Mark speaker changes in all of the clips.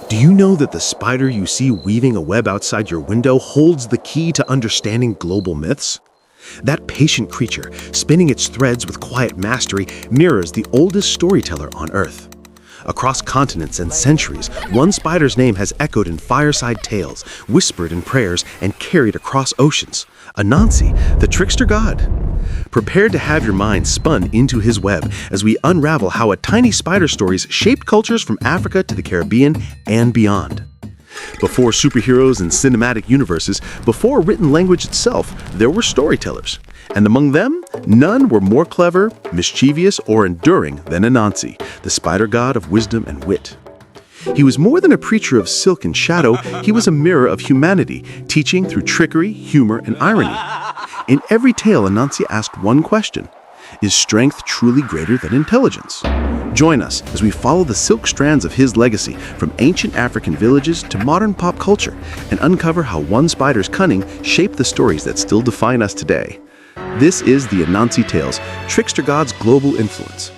Speaker 1: Do you know that the spider you see weaving a web outside your window holds the key to understanding global myths? That patient creature, spinning its threads with quiet mastery, mirrors the oldest storyteller on Earth. Across continents and centuries, one spider's name has echoed in fireside tales, whispered in prayers, and carried across oceans. Anansi, the Trickster God. Prepare to have your mind spun into his web as we unravel how a tiny spider stories shaped cultures from Africa to the Caribbean and beyond. Before superheroes and cinematic universes, before written language itself, there were storytellers. And among them, none were more clever, mischievous, or enduring than Anansi, the spider god of wisdom and wit. He was more than a preacher of silk and shadow, he was a mirror of humanity, teaching through trickery, humor, and irony. In every tale, Anansi asked one question: is strength truly greater than intelligence? Join us as we follow the silk strands of his legacy from ancient African villages to modern pop culture and uncover how one spider's cunning shaped the stories that still define us today. This is the Anansi Tales, Trickster God's global influence.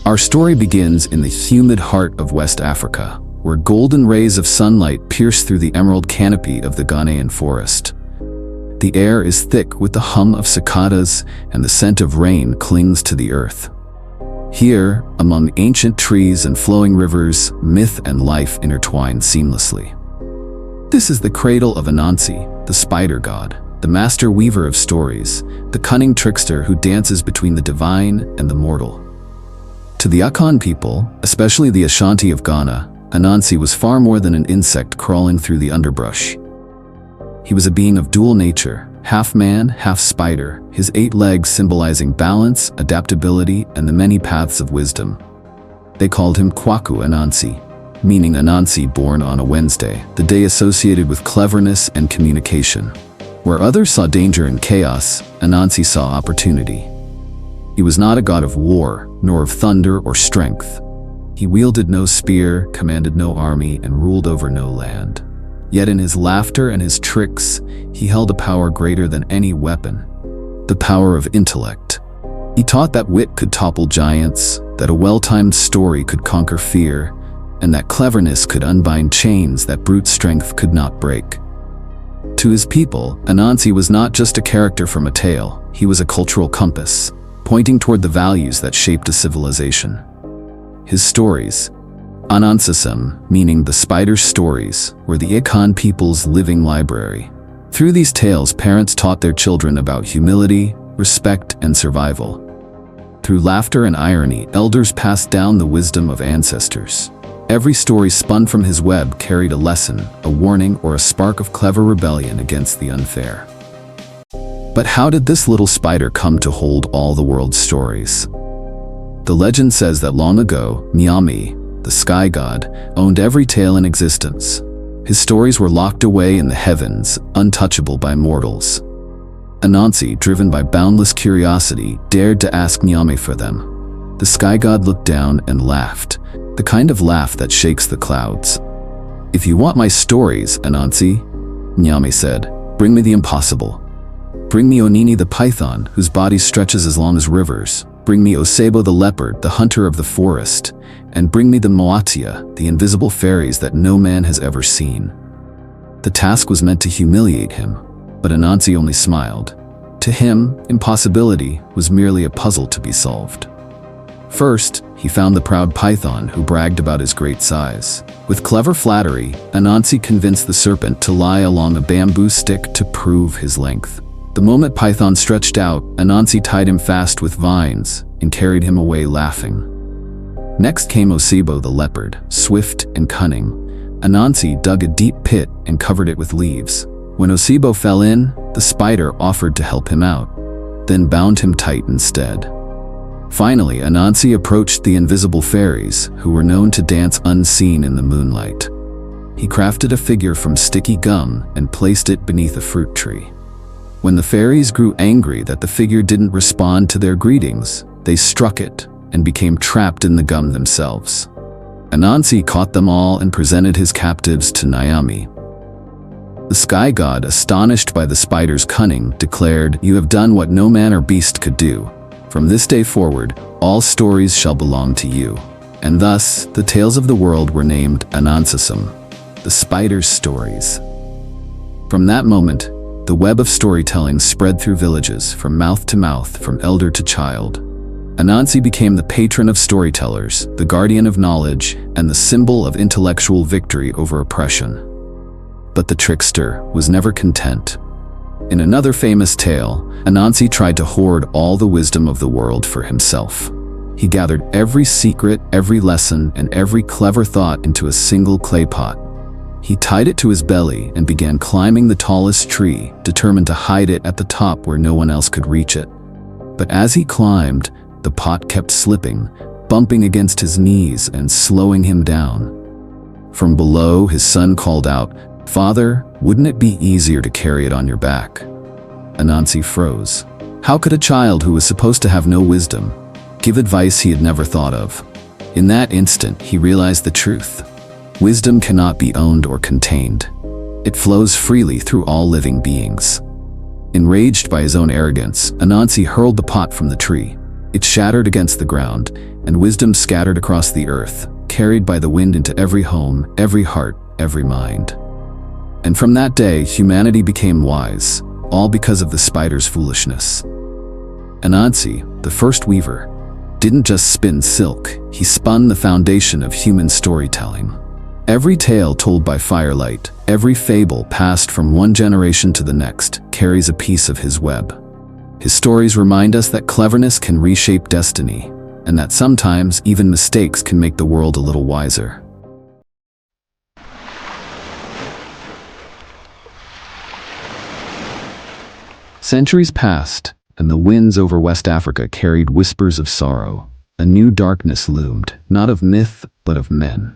Speaker 2: Our story begins in the humid heart of West Africa, where golden rays of sunlight pierce through the emerald canopy of the Ghanaian forest. The air is thick with the hum of cicadas, and the scent of rain clings to the earth. Here, among ancient trees and flowing rivers, myth and life intertwine seamlessly. This is the cradle of Anansi, the spider god, the master weaver of stories, the cunning trickster who dances between the divine and the mortal. To the Akan people, especially the Ashanti of Ghana, Anansi was far more than an insect crawling through the underbrush. He was a being of dual nature, half man, half spider, his 8 legs symbolizing balance, adaptability, and the many paths of wisdom. They called him Kwaku Anansi, meaning Anansi born on a Wednesday, the day associated with cleverness and communication. Where others saw danger and chaos, Anansi saw opportunity. He was not a god of war, nor of thunder or strength. He wielded no spear, commanded no army, and ruled over no land. Yet in his laughter and his tricks, he held a power greater than any weapon, the power of intellect. He taught that wit could topple giants, that a well-timed story could conquer fear, and that cleverness could unbind chains that brute strength could not break. To his people, Anansi was not just a character from a tale, he was a cultural compass, pointing toward the values that shaped a civilization. His stories, Anansism, meaning the spider's stories, were the Akan people's living library. Through these tales, parents taught their children about humility, respect, and survival. Through laughter and irony, elders passed down the wisdom of ancestors. Every story spun from his web carried a lesson, a warning, or a spark of clever rebellion against the unfair. But how did this little spider come to hold all the world's stories? The legend says that long ago, Nyami, the sky god, owned every tale in existence. His stories were locked away in the heavens, untouchable by mortals. Anansi, driven by boundless curiosity, dared to ask Nyame for them. The sky god looked down and laughed, the kind of laugh that shakes the clouds. "If you want my stories, Anansi," Nyame said, "bring me the impossible. Bring me Onini the python, whose body stretches as long as rivers. Bring me Osebo the leopard, the hunter of the forest. And bring me the Moatia, the invisible fairies that no man has ever seen." The task was meant to humiliate him, but Anansi only smiled. To him, impossibility was merely a puzzle to be solved. First, he found the proud python who bragged about his great size. With clever flattery, Anansi convinced the serpent to lie along a bamboo stick to prove his length. The moment Python stretched out, Anansi tied him fast with vines and carried him away laughing. Next came Osebo the leopard, swift and cunning. Anansi dug a deep pit and covered it with leaves. When Osebo fell in, the spider offered to help him out, then bound him tight instead. Finally, Anansi approached the invisible fairies, who were known to dance unseen in the moonlight. He crafted a figure from sticky gum and placed it beneath a fruit tree. When the fairies grew angry that the figure didn't respond to their greetings, they struck it and became trapped in the gum themselves. Anansi caught them all and presented his captives to Nyami. The sky god, astonished by the spider's cunning, declared, "You have done what no man or beast could do. From this day forward, all stories shall belong to you. And thus, the tales of the world were named Anansi, the spider's stories. From that moment, the web of storytelling spread through villages, from mouth to mouth, from elder to child. Anansi became the patron of storytellers, the guardian of knowledge, and the symbol of intellectual victory over oppression. But the trickster was never content. In another famous tale, Anansi tried to hoard all the wisdom of the world for himself. He gathered every secret, every lesson, and every clever thought into a single clay pot. He tied it to his belly and began climbing the tallest tree, determined to hide it at the top where no one else could reach it. But as he climbed, the pot kept slipping, bumping against his knees and slowing him down. From below, his son called out, "Father, wouldn't it be easier to carry it on your back?" Anansi froze. How could a child who was supposed to have no wisdom give advice he had never thought of? In that instant, he realized the truth. Wisdom cannot be owned or contained. It flows freely through all living beings. Enraged by his own arrogance, Anansi hurled the pot from the tree. It shattered against the ground, and wisdom scattered across the earth, carried by the wind into every home, every heart, every mind. And from that day, humanity became wise, all because of the spider's foolishness. Anansi, the first weaver, didn't just spin silk, he spun the foundation of human storytelling. Every tale told by firelight, every fable passed from one generation to the next, carries a piece of his web. His stories remind us that cleverness can reshape destiny, and that sometimes even mistakes can make the world a little wiser. Centuries passed, and the winds over West Africa carried whispers of sorrow. A new darkness loomed, not of myth, but of men.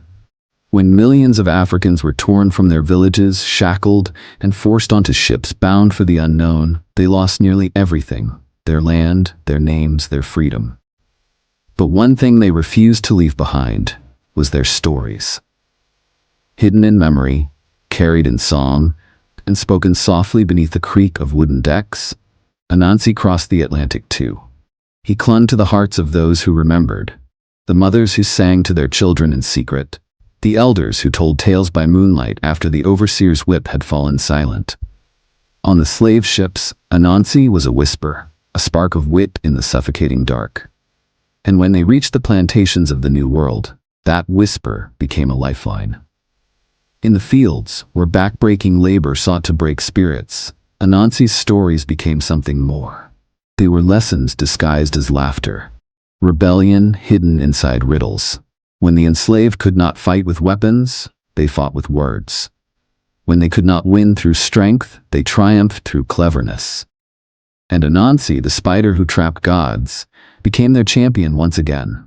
Speaker 2: When millions of Africans were torn from their villages, shackled, and forced onto ships bound for the unknown, they lost nearly everything: their land, their names, their freedom. But one thing they refused to leave behind was their stories. Hidden in memory, carried in song, and spoken softly beneath the creak of wooden decks, Anansi crossed the Atlantic too. He clung to the hearts of those who remembered, the mothers who sang to their children in secret, the elders who told tales by moonlight after the overseer's whip had fallen silent. On the slave ships, Anansi was a whisper, a spark of wit in the suffocating dark. And when they reached the plantations of the New World, that whisper became a lifeline. In the fields, where backbreaking labor sought to break spirits, Anansi's stories became something more. They were lessons disguised as laughter, rebellion hidden inside riddles. When the enslaved could not fight with weapons, they fought with words. When they could not win through strength, they triumphed through cleverness. And Anansi, the spider who trapped gods, became their champion once again.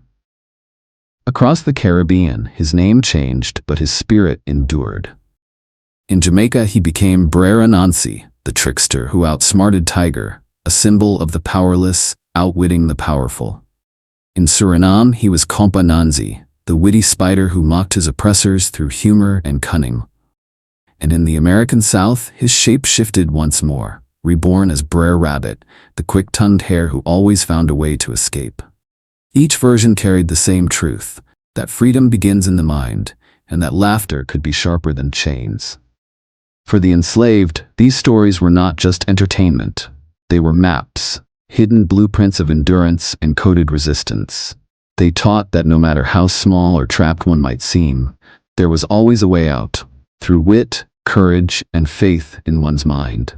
Speaker 2: Across the Caribbean, his name changed, but his spirit endured. In Jamaica, he became Br'er Anansi, the trickster who outsmarted Tiger, a symbol of the powerless, outwitting the powerful. In Suriname, he was Kompa Nanzi, the witty spider who mocked his oppressors through humor and cunning. And in the American South, his shape shifted once more, reborn as Br'er Rabbit, the quick-tongued hare who always found a way to escape. Each version carried the same truth, that freedom begins in the mind, and that laughter could be sharper than chains. For the enslaved, these stories were not just entertainment. They were maps, hidden blueprints of endurance and coded resistance. They taught that no matter how small or trapped one might seem, there was always a way out, through wit, courage, and faith in one's mind.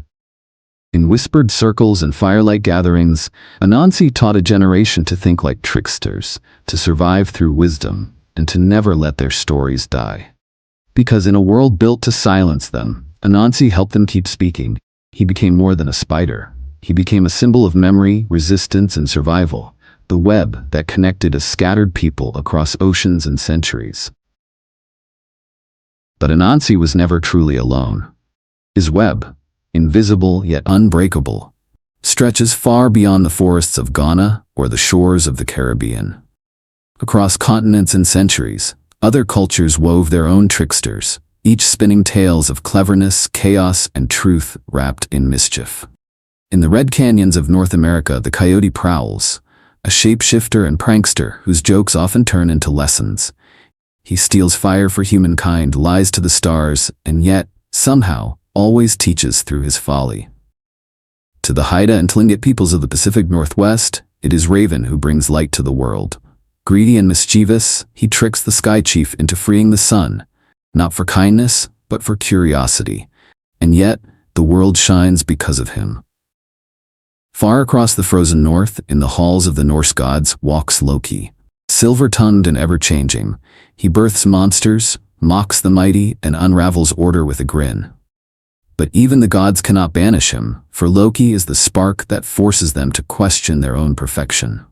Speaker 2: In whispered circles and firelight gatherings, Anansi taught a generation to think like tricksters, to survive through wisdom, and to never let their stories die. Because in a world built to silence them, Anansi helped them keep speaking. He became more than a spider. He became a symbol of memory, resistance, and survival, the web that connected a scattered people across oceans and centuries. But Anansi was never truly alone. His web, invisible yet unbreakable, stretches far beyond the forests of Ghana or the shores of the Caribbean. Across continents and centuries, other cultures wove their own tricksters, each spinning tales of cleverness, chaos, and truth wrapped in mischief. In the red canyons of North America, the coyote prowls, a shapeshifter and prankster whose jokes often turn into lessons. He steals fire for humankind, lies to the stars, and yet, somehow, always teaches through his folly. To the Haida and Tlingit peoples of the Pacific Northwest, it is Raven who brings light to the world. Greedy and mischievous, he tricks the Sky Chief into freeing the sun, not for kindness, but for curiosity. And yet, the world shines because of him. Far across the frozen north, in the halls of the Norse gods, walks Loki. Silver-tongued and ever-changing, he births monsters, mocks the mighty, and unravels order with a grin. But even the gods cannot banish him, for Loki is the spark that forces them to question their own perfection.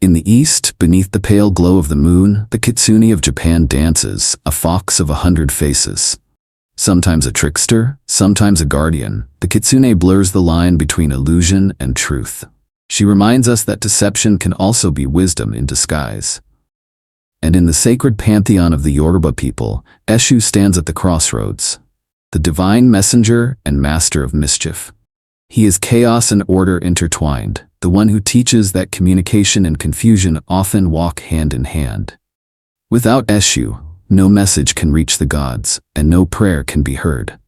Speaker 2: In the east, beneath the pale glow of the moon, the kitsune of Japan dances, a fox of 100 faces. Sometimes a trickster, sometimes a guardian, the kitsune blurs the line between illusion and truth. She reminds us that deception can also be wisdom in disguise. And in the sacred pantheon of the Yoruba people, Eshu stands at the crossroads, the divine messenger and master of mischief. He is chaos and order intertwined, the one who teaches that communication and confusion often walk hand in hand. Without Eshu, no message can reach the gods, and no prayer can be heard.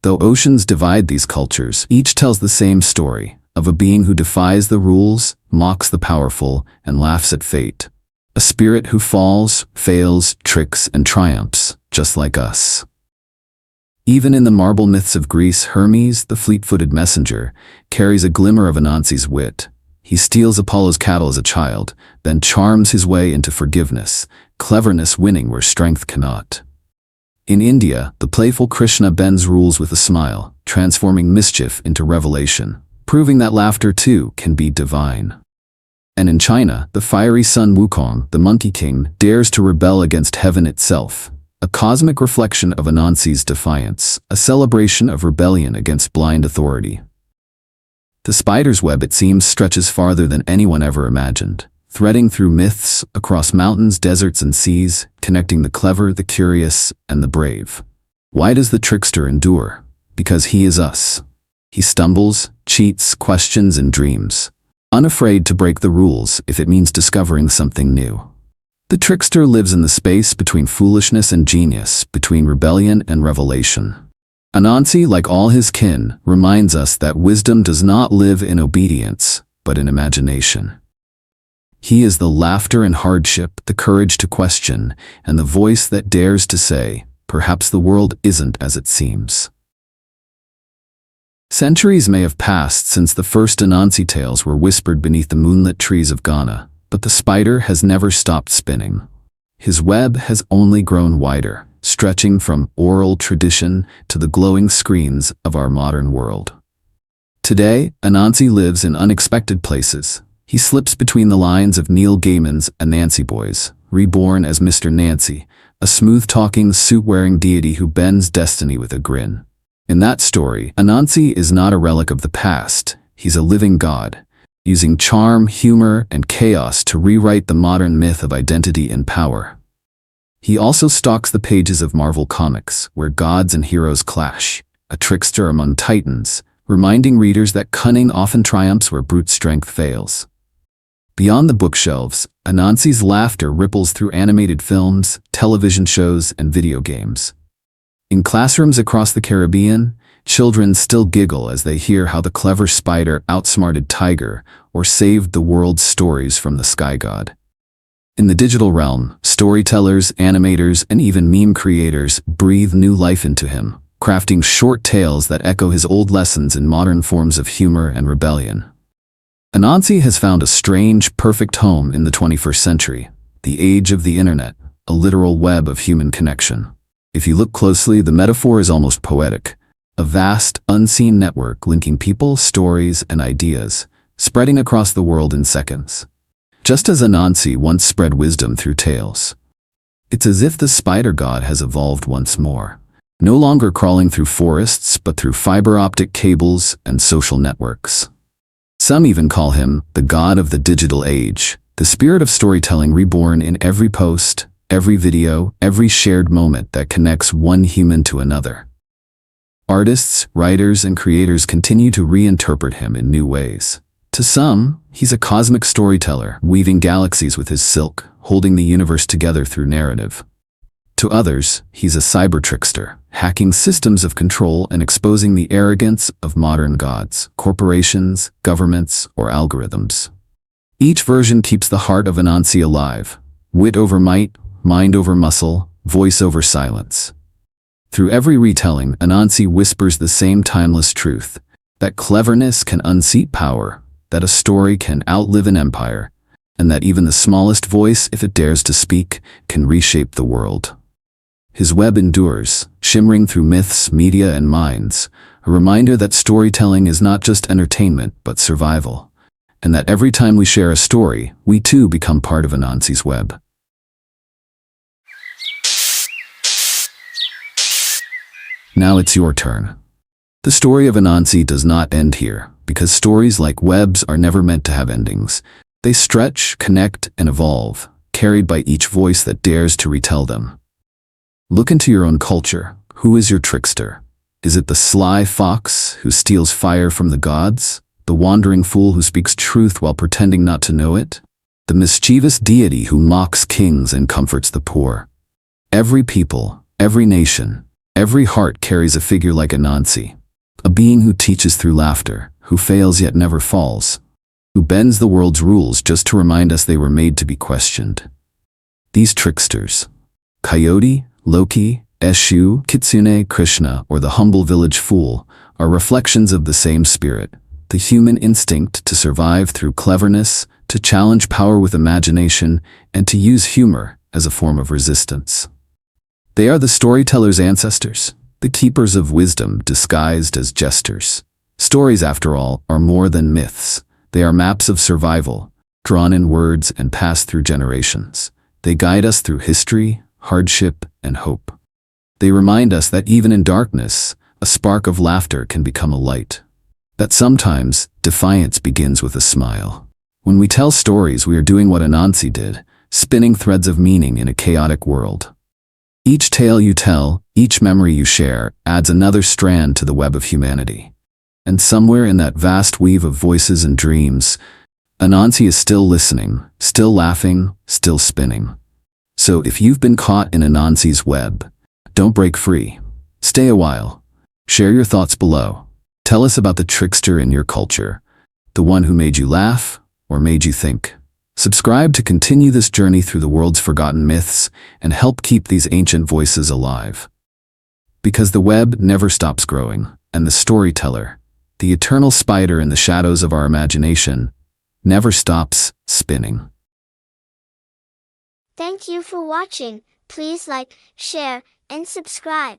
Speaker 2: Though oceans divide these cultures, each tells the same story, of a being who defies the rules, mocks the powerful, and laughs at fate. A spirit who falls, fails, tricks, and triumphs, just like us. Even in the marble myths of Greece, Hermes, the fleet-footed messenger, carries a glimmer of Anansi's wit. He steals Apollo's cattle as a child, then charms his way into forgiveness, cleverness winning where strength cannot. In India, the playful Krishna bends rules with a smile, transforming mischief into revelation, proving that laughter too can be divine. And in China, the fiery Sun Wukong, the Monkey King, dares to rebel against heaven itself, a cosmic reflection of Anansi's defiance, a celebration of rebellion against blind authority. The spider's web, it seems, stretches farther than anyone ever imagined, threading through myths, across mountains, deserts, and seas, connecting the clever, the curious, and the brave. Why does the trickster endure? Because he is us. He stumbles, cheats, questions, and dreams, unafraid to break the rules if it means discovering something new. The trickster lives in the space between foolishness and genius, between rebellion and revelation. Anansi, like all his kin, reminds us that wisdom does not live in obedience, but in imagination. He is the laughter in hardship, the courage to question, and the voice that dares to say, perhaps the world isn't as it seems. Centuries may have passed since the first Anansi tales were whispered beneath the moonlit trees of Ghana, but the spider has never stopped spinning. His web has only grown wider, stretching from oral tradition to the glowing screens of our modern world. Today, Anansi lives in unexpected places. He slips between the lines of Neil Gaiman's Anansi Boys, reborn as Mr. Nancy, a smooth-talking, suit-wearing deity who bends destiny with a grin. In that story, Anansi is not a relic of the past. He's a living god, using charm, humor, and chaos to rewrite the modern myth of identity and power. He also stalks the pages of Marvel Comics, where gods and heroes clash, a trickster among titans, reminding readers that cunning often triumphs where brute strength fails. Beyond the bookshelves, Anansi's laughter ripples through animated films, television shows, and video games. In classrooms across the Caribbean, children still giggle as they hear how the clever spider outsmarted Tiger or saved the world's stories from the sky god. In the digital realm, storytellers, animators, and even meme creators breathe new life into him, crafting short tales that echo his old lessons in modern forms of humor and rebellion. Anansi has found a strange, perfect home in the 21st century, the age of the internet, a literal web of human connection. If you look closely, the metaphor is almost poetic, a vast, unseen network linking people, stories, and ideas, spreading across the world in seconds. Just as Anansi once spread wisdom through tales. It's as if the spider god has evolved once more, no longer crawling through forests but through fiber optic cables and social networks. Some even call him the god of the digital age, the spirit of storytelling reborn in every post, every video, every shared moment that connects one human to another. Artists, writers, and creators continue to reinterpret him in new ways. To some, he's a cosmic storyteller, weaving galaxies with his silk, holding the universe together through narrative. To others, he's a cyber trickster, hacking systems of control and exposing the arrogance of modern gods, corporations, governments, or algorithms. Each version keeps the heart of Anansi alive. Wit over might, mind over muscle, voice over silence. Through every retelling, Anansi whispers the same timeless truth, that cleverness can unseat power, that a story can outlive an empire, and that even the smallest voice, if it dares to speak, can reshape the world. His web endures, shimmering through myths, media, and minds, a reminder that storytelling is not just entertainment, but survival, and that every time we share a story, we too become part of Anansi's web. Now it's your turn. The story of Anansi does not end here, because stories like webs are never meant to have endings. They stretch, connect, and evolve, carried by each voice that dares to retell them. Look into your own culture. Who is your trickster? Is it the sly fox who steals fire from the gods? The wandering fool who speaks truth while pretending not to know it? The mischievous deity who mocks kings and comforts the poor? Every people, every nation, every heart carries a figure like Anansi, a being who teaches through laughter, who fails yet never falls, who bends the world's rules just to remind us they were made to be questioned. These tricksters, Coyote, Loki, Eshu, Kitsune, Krishna, or the humble village fool, are reflections of the same spirit, the human instinct to survive through cleverness, to challenge power with imagination, and to use humor as a form of resistance. They are the storyteller's ancestors, the keepers of wisdom disguised as jesters. Stories, after all, are more than myths. They are maps of survival, drawn in words and passed through generations. They guide us through history, hardship, and hope. They remind us that even in darkness, a spark of laughter can become a light. That sometimes, defiance begins with a smile. When we tell stories, we are doing what Anansi did, spinning threads of meaning in a chaotic world. Each tale you tell, each memory you share, adds another strand to the web of humanity. And somewhere in that vast weave of voices and dreams, Anansi is still listening, still laughing, still spinning. So if you've been caught in Anansi's web, don't break free. Stay a while. Share your thoughts below. Tell us about the trickster in your culture, the one who made you laugh or made you think. Subscribe to continue this journey through the world's forgotten myths and help keep these ancient voices alive. Because the web never stops growing, and the storyteller, the eternal spider in the shadows of our imagination, never stops spinning.
Speaker 3: Thank you for watching. Please like, share, and subscribe.